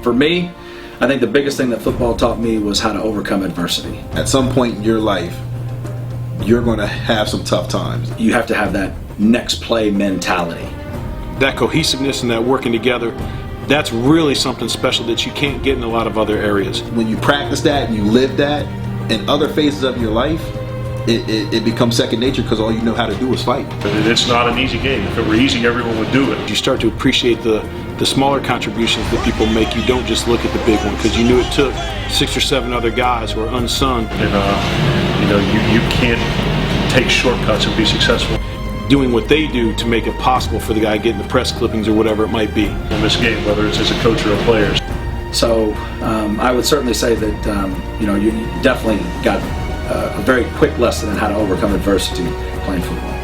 For me, I think the biggest thing that football taught me was how to overcome adversity. At some point in your life, you're going to have some tough times. You have to have that next play mentality. That cohesiveness and that working together, that's really something special that you can't get in a lot of other areas. When you practice that and you live that in other phases of your life, it becomes second nature because all you know how to do is fight. It's not an easy game. If it were easy, everyone would do it. You start to appreciate the smaller contributions that people make. You don't just look at the big one because you knew it took 6 or 7 other guys who are unsung. And you can't take shortcuts and be successful. Doing what they do to make it possible for the guy getting the press clippings or whatever it might be. In this game, whether it's as a coach or a player. So I would certainly say that you definitely got a very quick lesson in how to overcome adversity playing football.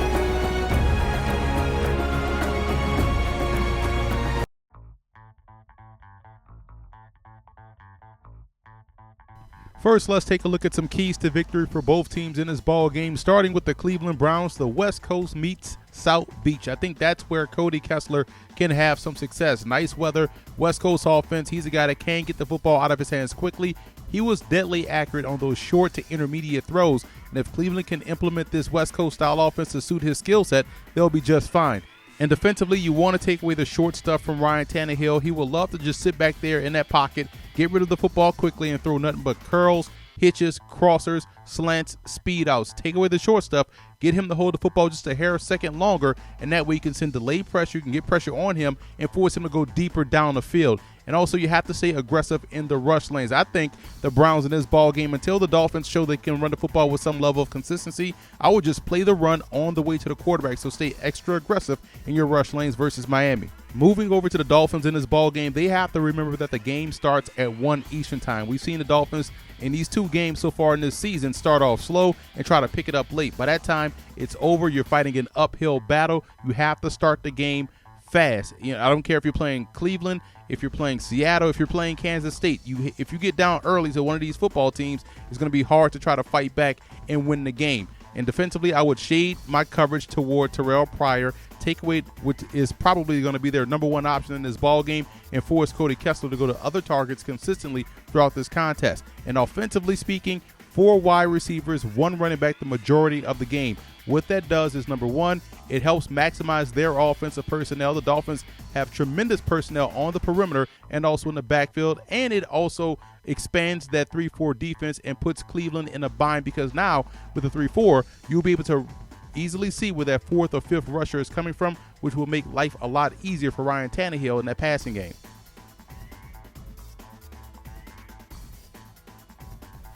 First, let's take a look at some keys to victory for both teams in this ball game, starting with the Cleveland Browns. The West Coast meets South Beach. I think that's where Cody Kessler can have some success. Nice weather, West Coast offense. He's a guy that can get the football out of his hands quickly. He was deadly accurate on those short to intermediate throws, and if Cleveland can implement this West Coast style offense to suit his skill set, they'll be just fine. And defensively, you want to take away the short stuff from Ryan Tannehill. He will love to just sit back there in that pocket, get rid of the football quickly, and throw nothing but curls, hitches, crossers, slants, speed outs. Take away the short stuff, get him to hold the football just a hair second longer, and that way you can send delayed pressure, you can get pressure on him, and force him to go deeper down the field. And also, you have to stay aggressive in the rush lanes. I think the Browns in this ball game, until the Dolphins show they can run the football with some level of consistency, I would just play the run on the way to the quarterback, so stay extra aggressive in your rush lanes versus Miami. Moving over to the Dolphins in this ball game, they have to remember that the game starts at 1 Eastern time. We've seen the Dolphins in these 2 games so far in this season start off slow and try to pick it up late. By that time, it's over. You're fighting an uphill battle. You have to start the game fast. I don't care if you're playing Cleveland, if you're playing Seattle, if you're playing Kansas State. If you get down early to one of these football teams, it's going to be hard to try to fight back and win the game. And defensively, I would shade my coverage toward Terrell Pryor, take away which is probably going to be their number 1 option in this ball game, and force Cody Kessler to go to other targets consistently throughout this contest. And offensively speaking, 4 wide receivers, 1 running back the majority of the game. What that does is, number 1, it helps maximize their offensive personnel. The Dolphins have tremendous personnel on the perimeter and also in the backfield, and it also expands that 3-4 defense and puts Cleveland in a bind, because now with the 3-4, you'll be able to easily see where that 4th or 5th rusher is coming from, which will make life a lot easier for Ryan Tannehill in that passing game.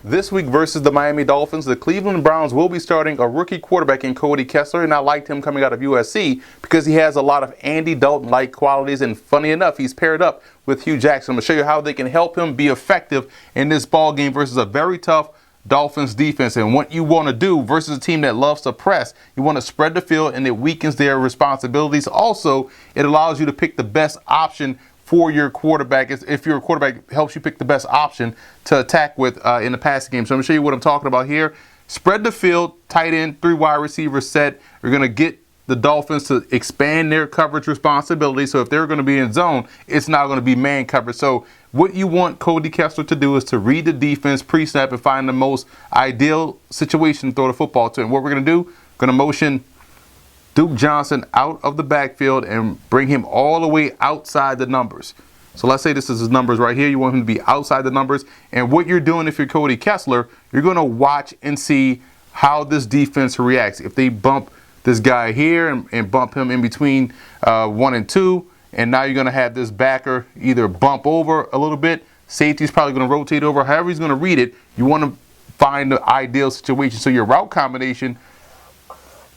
This week versus the Miami Dolphins, the Cleveland Browns will be starting a rookie quarterback in Cody Kessler, and I liked him coming out of USC because he has a lot of Andy Dalton-like qualities, and funny enough, he's paired up with Hugh Jackson. I'm going to show you how they can help him be effective in this ball game versus a very tough Dolphins defense. And what you want to do versus a team that loves to press, you want to spread the field, and it weakens their responsibilities. Also, it allows you to pick the best option for your quarterback. If your quarterback helps you pick the best option to attack with in the passing game. So I'm going to show you what I'm talking about here. Spread the field, tight end, 3 wide receivers set. You're going to get the Dolphins to expand their coverage responsibility. So if they're going to be in zone, it's not going to be man coverage. So what you want Cody Kessler to do is to read the defense pre-snap and find the most ideal situation to throw the football to. And what we're going to do, going to motion Duke Johnson out of the backfield and bring him all the way outside the numbers. So let's say this is his numbers right here. You want him to be outside the numbers. And what you're doing if you're Cody Kessler, you're going to watch and see how this defense reacts. If they bump this guy here and bump him in between 1 and 2, and now you're going to have this backer either bump over a little bit. Safety's probably going to rotate over. However he's going to read it, you want to find the ideal situation. So your route combination,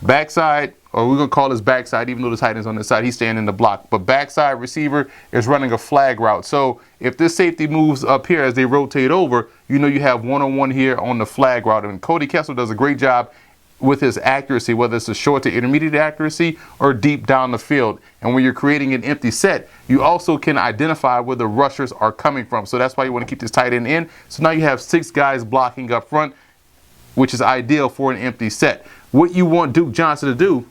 backside, or we're going to call this backside, even though the tight end's on this side, he's staying in the block. But backside receiver is running a flag route. So if this safety moves up here as they rotate over, you know you have one-on-one here on the flag route. And Cody Kessler does a great job with his accuracy, whether it's a short to intermediate accuracy or deep down the field. And when you're creating an empty set, you also can identify where the rushers are coming from. So that's why you want to keep this tight end in. So now you have 6 guys blocking up front, which is ideal for an empty set. What you want Duke Johnson to do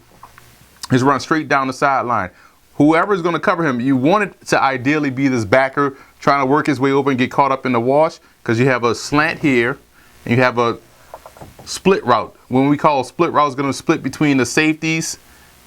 is run straight down the sideline. Whoever is going to cover him, you want it to ideally be this backer trying to work his way over and get caught up in the wash, because you have a slant here and you have a split route. When we call split route, is going to split between the safeties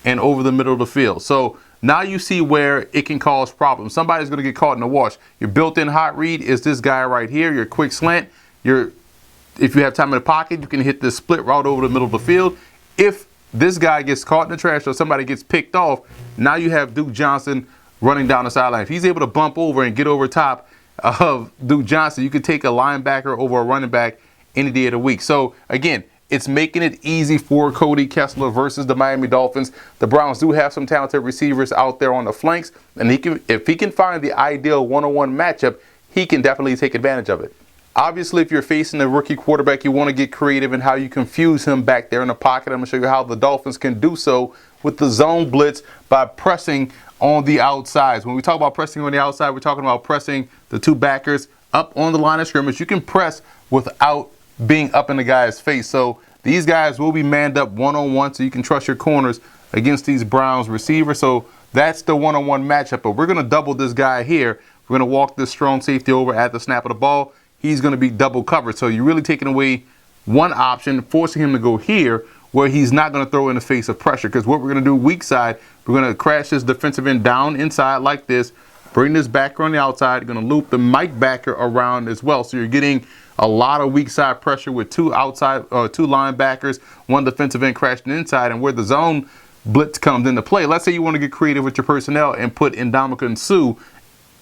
and over the middle of the field. So now you see where it can cause problems. Somebody's going to get caught in the wash. Your built-in hot read is this guy right here, your quick slant. If you have time in the pocket, you can hit this split route over the middle of the field. If this guy gets caught in the trash or somebody gets picked off, now you have Duke Johnson running down the sideline. If he's able to bump over and get over top of Duke Johnson, you could take a linebacker over a running back any day of the week. So again, it's making it easy for Cody Kessler versus the Miami Dolphins. The Browns do have some talented receivers out there on the flanks, and if he can find the ideal one-on-one matchup, he can definitely take advantage of it. Obviously, if you're facing a rookie quarterback, you want to get creative in how you confuse him back there in the pocket. I'm going to show you how the Dolphins can do so with the zone blitz by pressing on the outsides. When we talk about pressing on the outside, we're talking about pressing the two backers up on the line of scrimmage. You can press without being up in the guy's face. So these guys will be manned up one-on-one, so you can trust your corners against these Browns receivers. So that's the one-on-one matchup. But we're going to double this guy here. We're going to walk this strong safety over at the snap of the ball. He's going to be double covered. So you're really taking away one option, forcing him to go here where he's not going to throw in the face of pressure. Because what we're going to do weak side, we're going to crash this defensive end down inside like this, bring this backer on the outside, you're going to loop the Mike backer around as well. So you're getting a lot of weak side pressure with two linebackers, one defensive end crashing inside, and where the zone blitz comes into play. Let's say you want to get creative with your personnel and put Ndamukong Suh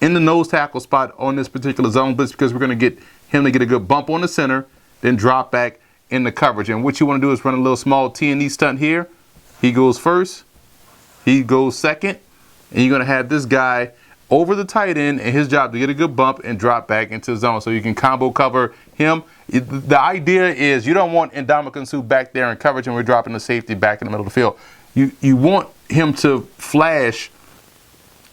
in the nose tackle spot on this particular zone blitz, because we're going to get him to get a good bump on the center, then drop back in the coverage. And what you want to do is run a little small T&E stunt here. He goes first, he goes second, and you're going to have this guy over the tight end, and his job to get a good bump and drop back into the zone so you can combo cover him. The idea is you don't want Ndamukong Suh back there in coverage and we're dropping the safety back in the middle of the field. You want him to flash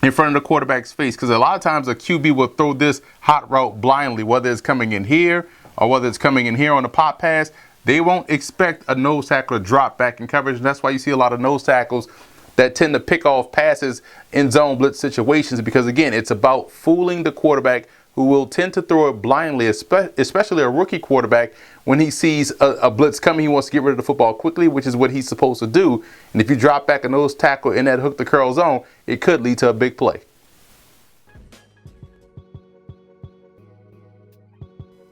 in front of the quarterback's face, because a lot of times a QB will throw this hot route blindly, whether it's coming in here or whether it's coming in here on the pop pass. They won't expect a nose tackle to drop back in coverage, and that's why you see a lot of nose tackles that tend to pick off passes in zone blitz situations, because again, it's about fooling the quarterback, who will tend to throw it blindly, especially a rookie quarterback. When he sees a blitz coming, he wants to get rid of the football quickly, which is what he's supposed to do. And if you drop back a nose tackle in that hook to curl zone, it could lead to a big play.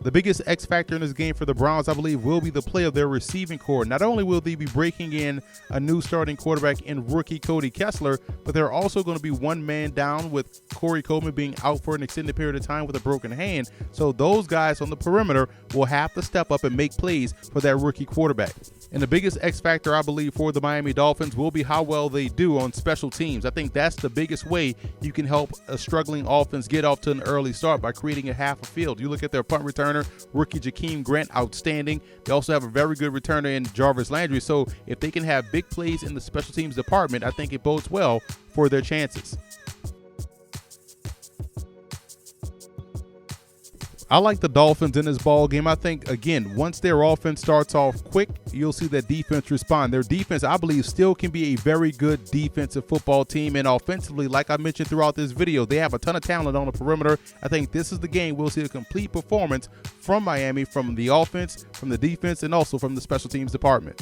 The biggest X factor in this game for the Browns, I believe, will be the play of their receiving core. Not only will they be breaking in a new starting quarterback in rookie Cody Kessler, but they're also going to be one man down with Corey Coleman being out for an extended period of time with a broken hand. So those guys on the perimeter will have to step up and make plays for that rookie quarterback. And the biggest X factor, I believe, for the Miami Dolphins will be how well they do on special teams. I think that's the biggest way you can help a struggling offense get off to an early start, by creating a half a field. You look at their punt returner, rookie Jakeem Grant, outstanding. They also have a very good returner in Jarvis Landry. So if they can have big plays in the special teams department, I think it bodes well for their chances. I like the Dolphins in this ball game. I think, again, once their offense starts off quick, you'll see that defense respond. Their defense, I believe, still can be a very good defensive football team. And offensively, like I mentioned throughout this video, they have a ton of talent on the perimeter. I think this is the game we'll see a complete performance from Miami, from the offense, from the defense, and also from the special teams department.